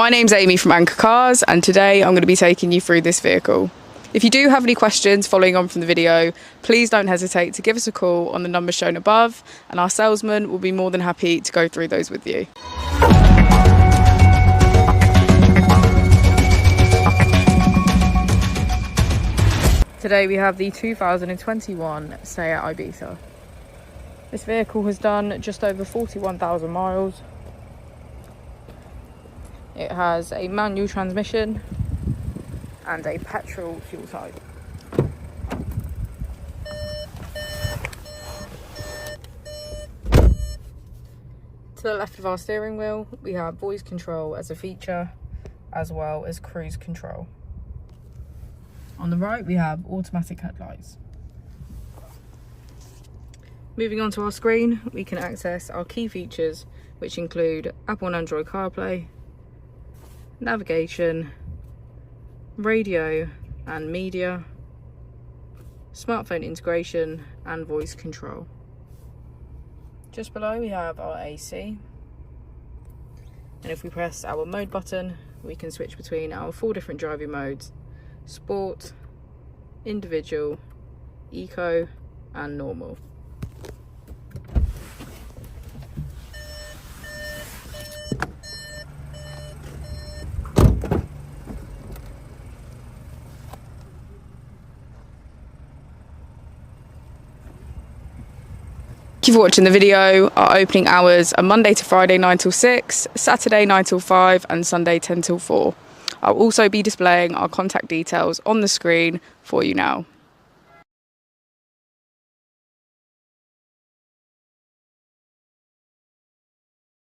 My name's Amy from Anchor Cars, and today I'm going to be taking you through this vehicle. If you do have any questions following on from the video, please don't hesitate to give us a call on the number shown above, and our salesman will be more than happy to go through those with you. Today we have the 2021 Seat Ibiza. This vehicle has done just over 41,000 miles. It has a manual transmission and a petrol fuel type. To the left of our steering wheel, we have voice control as a feature, as well as cruise control. On the right, we have automatic headlights. Moving on to our screen, we can access our key features, which include Apple and Android CarPlay, navigation, radio and media, smartphone integration and voice control. Just below we have our AC, and if we press our mode button we can switch between our 4 different driving modes: sport, individual, eco and normal. Thank you for watching the video. Our opening hours are Monday to Friday 9 till 6, Saturday 9 till 5 and Sunday 10 till 4. I'll also be displaying our contact details on the screen for you now.